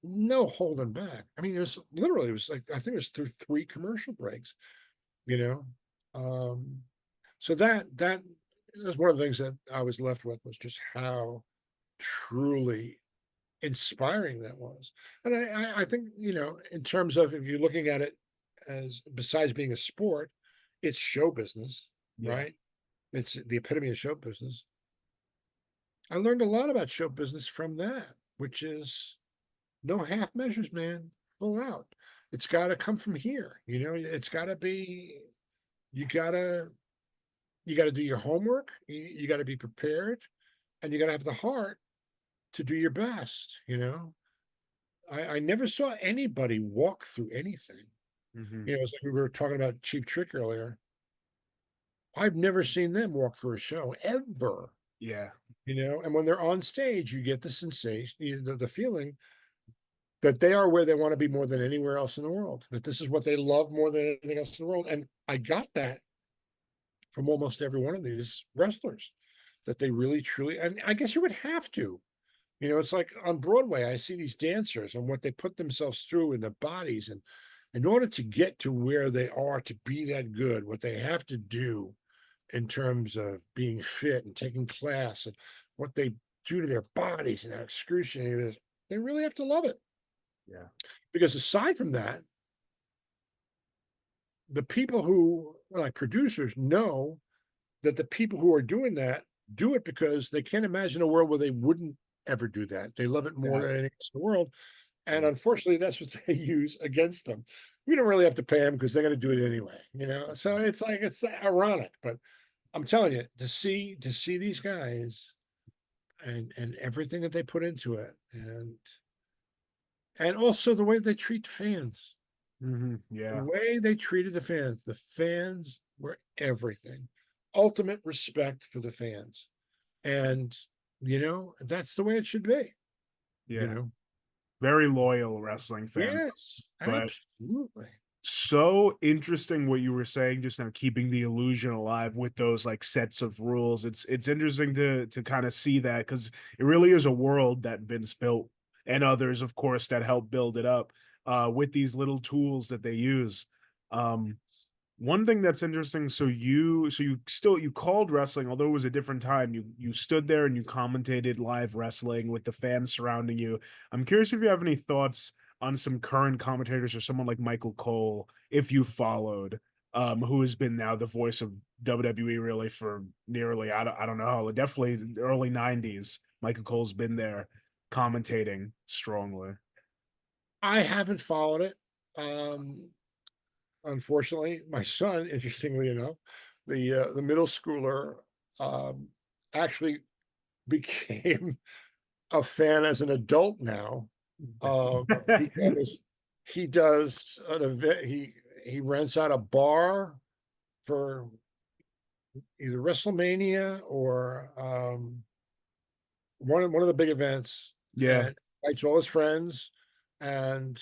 no holding back. I mean, it was like I think it was through 3 commercial breaks, you know. So that was one of the things that I was left with was just how truly inspiring that was. And I think, in terms of if you're looking at it as besides being a sport, it's show business, Yeah. right? It's the epitome of show business. I learned a lot about show business from that, which is no half measures, man. Full out. It's got to come from here. It's got to be. You gotta do your homework. You got to be prepared, and you got to have the heart to do your best. I never saw anybody walk through anything. It's like we were talking about Cheap Trick earlier. I've never seen them walk through a show ever. Yeah. And when they're on stage, you get the sensation, the feeling that they are where they want to be more than anywhere else in the world, that this is what they love more than anything else in the world. And I got that from almost every one of these wrestlers, that they really, truly, and I guess you would have to. It's like on Broadway, I see these dancers and what they put themselves through in their bodies. And in order to get to where they are, to be that good, what they have to do in terms of being fit and taking class and what they do to their bodies and how excruciating it is, they really have to love it. Yeah. Because aside from that, the people who are like producers know that the people who are doing that do it because they can't imagine a world where they wouldn't ever do that. They love it more Yeah. than anything else in the world. And unfortunately, that's what they use against them. We don't really have to pay them because they're going to do it anyway, So it's like it's ironic, but I'm telling you, to see these guys and everything that they put into it, and also the way they treat fans, the Yeah. way they treated the fans were everything. Ultimate respect for the fans, and that's the way it should be. Yeah. Very loyal wrestling fans. Yes, But absolutely. so interesting what you were saying just now, keeping the illusion alive with those like sets of rules. It's interesting to kind of see that, because it really is a world that Vince built, and others, of course, that helped build it up with these little tools that they use. One thing that's interesting, so you called wrestling, although it was a different time. You stood there and you commentated live wrestling with the fans surrounding you. I'm curious if you have any thoughts on some current commentators, or someone like Michael Cole, if you followed, who has been now the voice of WWE really for nearly, I don't know, definitely the early 90s. Michael Cole's been there commentating strongly. I haven't followed it. Unfortunately, my son, interestingly enough, the middle schooler, um, actually became a fan as an adult now. Because he does an event. He rents out a bar for either WrestleMania or one of the big events, Yeah. and invites all his friends, and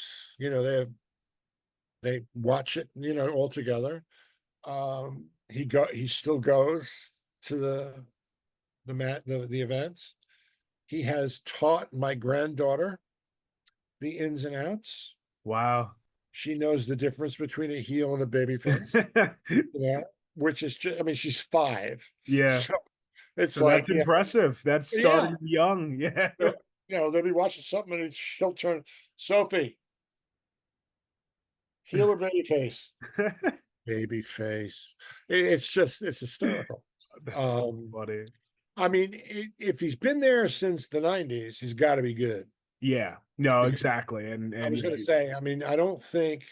they watch it, all together. He still goes to the events. He has taught my granddaughter the ins and outs. Wow. She knows the difference between a heel and a baby face. Yeah, which is just, I mean, she's 5. Yeah. So it's So like, that's impressive. That's yeah, starting young. Yeah. so, they'll be watching something and she'll turn, "Sophie, heel or baby face?" Baby face. It's hysterical. That's so Um, funny. I mean, if he's been there since the 90s, he's got to be good. Yeah, no, Because exactly. I And was yeah, going to say, I mean, I don't think,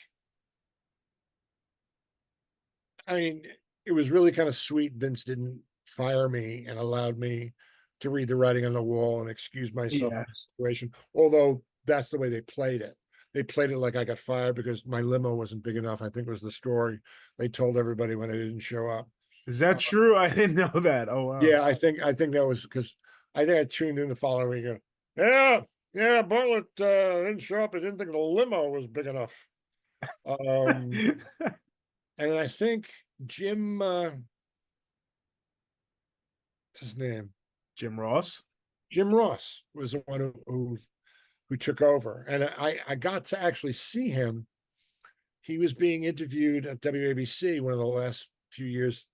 I mean, it was really kind of sweet. Vince didn't fire me and allowed me to read the writing on the wall and excuse myself from yeah. the situation. Although that's the way they played it. They played it like I got fired because my limo wasn't big enough. I think was the story they told everybody when I didn't show up. Is that Uh, true? I didn't know that. Oh wow. yeah, I think that was because I think I tuned in the following week. Yeah, yeah, Bartlett didn't show up. He didn't think the limo was big enough. Um, and I think Jim, what's his name? Jim Ross. Jim Ross was the one who took over, and I got to actually see him. He was being interviewed at WABC one of the last few years.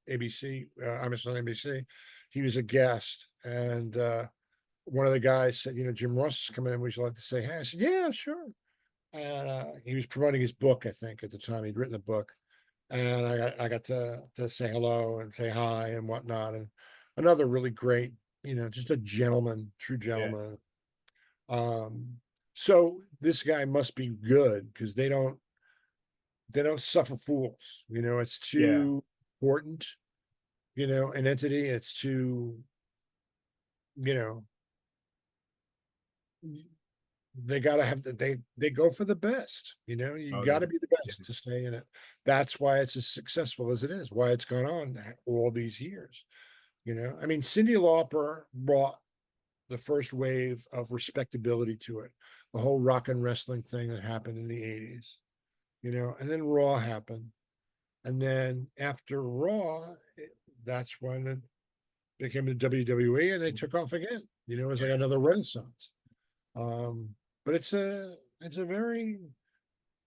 ABC, I'm on NBC. He was a guest, and one of the guys said, Jim Ross is coming in. Would you like to say hey? I said, yeah, sure. And he was promoting his book, I think, at the time. He'd written a book. And I got to say hello and say hi and whatnot. And another really great, just a gentleman, true Yeah, gentleman. Um, so this guy must be good because they don't suffer fools. It's yeah. too important, an entity. It's too, you know, they gotta have they go for the best. You Oh, gotta be the yeah, best to stay in it. That's why it's as successful as it is, why it's gone on all these years. I mean, Cyndi Lauper brought the first wave of respectability to it, the whole rock and wrestling thing that happened in the 80s, and then Raw happened. And then after Raw, that's when it became the WWE and they took off again. It was like another renaissance. Um, but it's a very,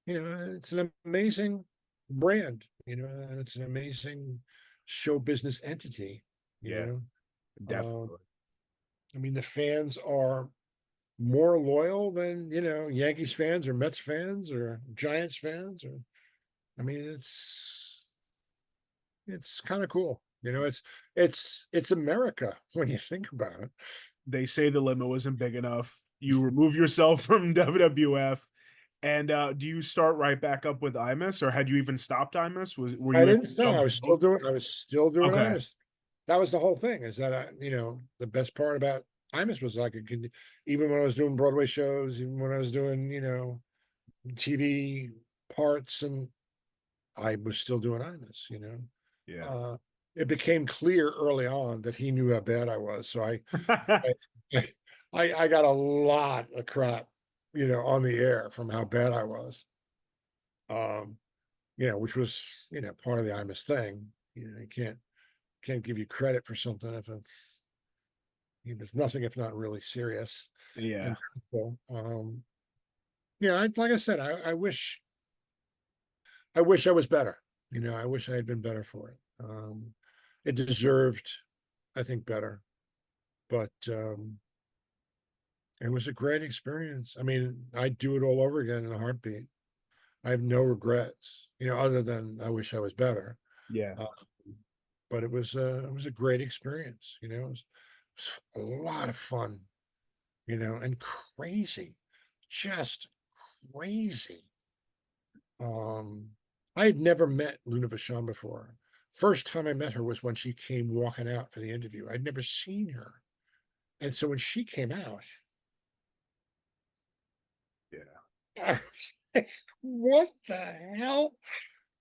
it's an amazing brand, and it's an amazing show business entity, you yeah, know. definitely. I mean, the fans are more loyal than, Yankees fans or Mets fans or Giants fans or I mean, it's kind of cool. It's America when you think about it. They say the limo isn't big enough. You remove yourself from WWF, and do you start right back up with Imus, or had you even stopped Imus? Were I you able didn't to stop. jump in both? I was still doing Okay, Imus. That was the whole thing, is that the best part about Imus was I could even when I was doing Broadway shows, even when I was doing, TV parts, and I was still doing Imus. yeah, Uh it became clear early on that he knew how bad I was. So I I got a lot of crap, on the air from how bad I was. Um, which was, part of the Imus thing. You can't give you credit for something if it's nothing if not really serious. yeah, And so, yeah, like I said, I wish I was better. I wish I had been better for it. It deserved, I think, better, but it was a great experience. I mean, I'd do it all over again in a heartbeat. I have no regrets, other than I wish I was better. yeah, Uh, but it was a great experience. It was a lot of fun, and crazy, just crazy. Um, I had never met Luna Vachon before. First time I met her was when she came walking out for the interview. I'd never seen her, and so when she came out, yeah. I was like, "What the hell?"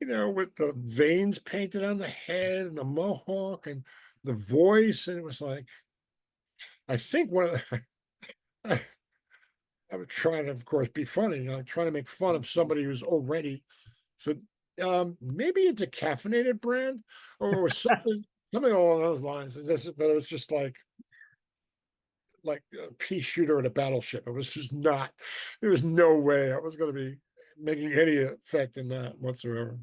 With the veins painted on the head and the mohawk and the voice, and it was like, I think one of the, I was trying to, of course, be funny, trying to make fun of somebody who's already so maybe it's a caffeinated brand or something along those lines. But it was just like a pea shooter at a battleship. It was just not. There was no way I was going to be making any effect in that whatsoever.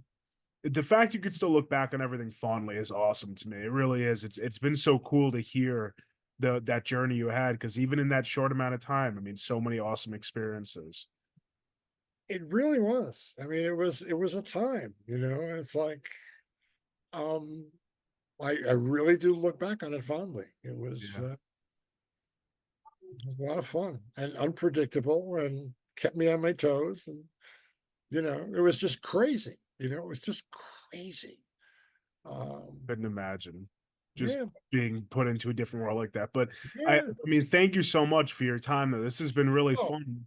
The fact you could still look back on everything fondly is awesome to me. It really is. It's been so cool to hear that journey you had, because even in that short amount of time, I mean, so many awesome experiences. It really was. I mean, it was a time. It's like um, I really do look back on it fondly. It was Yeah. It was a lot of fun and unpredictable and kept me on my toes. And, it was just crazy. It was just crazy. Couldn't imagine just Yeah, being put into a different world like that. But I yeah. mean, thank you so much for your time, though. This has been really Oh, fun.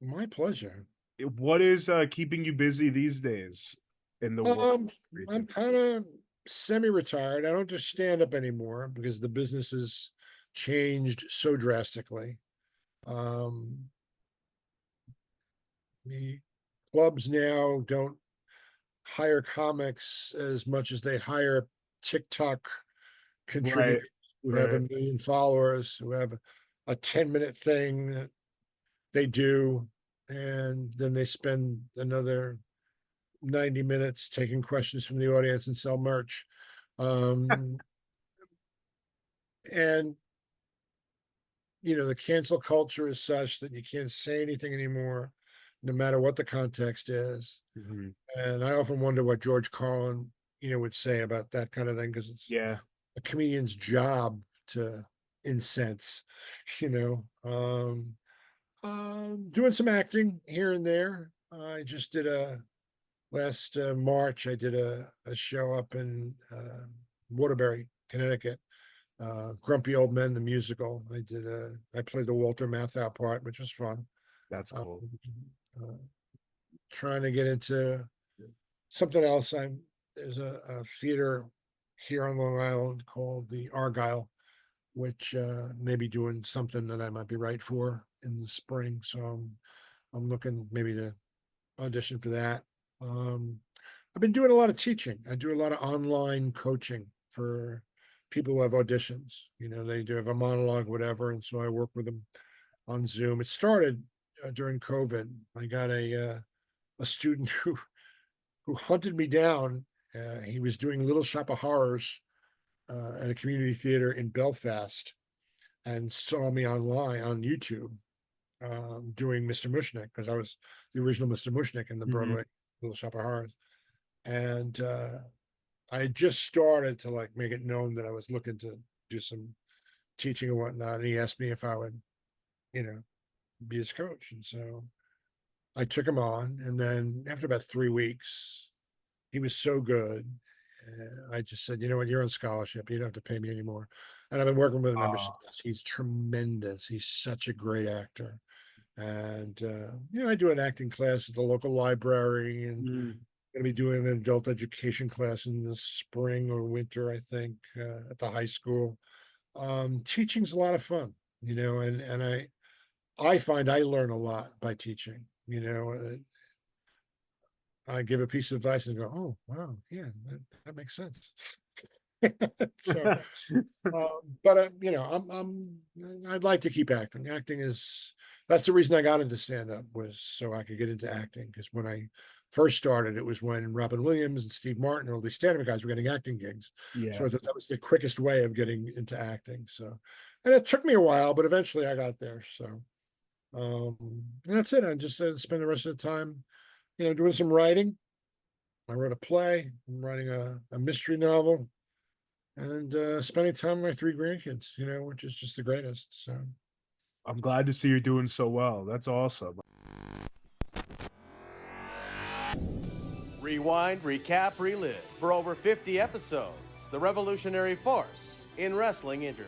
my pleasure. What is keeping you busy these days in the world? Um, I'm kind of semi-retired. I don't do stand-up anymore because the business has changed so drastically. Um, the clubs now don't hire comics as much as they hire TikTok Right, contributors who have right. 1 million followers, who have a 10-minute thing that they do, and then they spend another 90 minutes taking questions from the audience and sell merch. Um, and the cancel culture is such that you can't say anything anymore, no matter what the context is. Mhm. And I often wonder what George Carlin, would say about that kind of thing, because it's Yeah, a comedian's job to incense, you know. Doing some acting here and there. I just did last March. I did a show up in Waterbury, Connecticut. Grumpy Old Men, the musical. I played the Walter Matthau part, which was fun. that's Um, cool. uh, Trying to get into something else. There's a theater here on Long Island called the Argyle, which may be doing something that I might be right for in the spring. So I'm looking maybe to audition for that. Um, I've been doing a lot of teaching. I do a lot of online coaching for people who have auditions. They do have a monologue, whatever, and so I work with them on Zoom. It started during COVID. I got a student who hunted me down. He was doing Little Shop of Horrors at a community theater in Belfast, and saw me online on YouTube doing Mr. Mushnick, because I was the original Mr. Mushnick in the Mhm. Broadway Little Shop of Horrors. And I had just started to like make it known that I was looking to do some teaching and whatnot. And he asked me if I would, you know, be his coach. And so I took him on. And then after about 3 weeks, he was so good. I just said, you know what, you're on scholarship. You don't have to pay me anymore. And I've been working with him ever Uh, since. He's tremendous. He's such a great actor. And I do an acting class at the local library, and mm, going to be doing an adult education class in the spring or winter, I think, at the high school. Teaching's a lot of fun, and I find I learn a lot by teaching. I give a piece of advice and go, "Oh, wow, yeah, that makes sense." So, but I'd like to keep acting. That's the reason I got into stand up, was so I could get into acting. Because when I first started, it was when Robin Williams and Steve Martin, all these stand up guys, were getting acting gigs. So yeah. I thought that was the quickest way of getting into acting. So, and it took me a while, but eventually I got there. So, and that's it. I just spend the rest of the time, doing some writing. I wrote a play. I'm writing a mystery novel, and spending time with my 3 grandkids, which is just the greatest. So I'm glad to see you're doing so well. That's awesome. Rewind, recap, relive. For over 50 episodes, the revolutionary force in wrestling interview.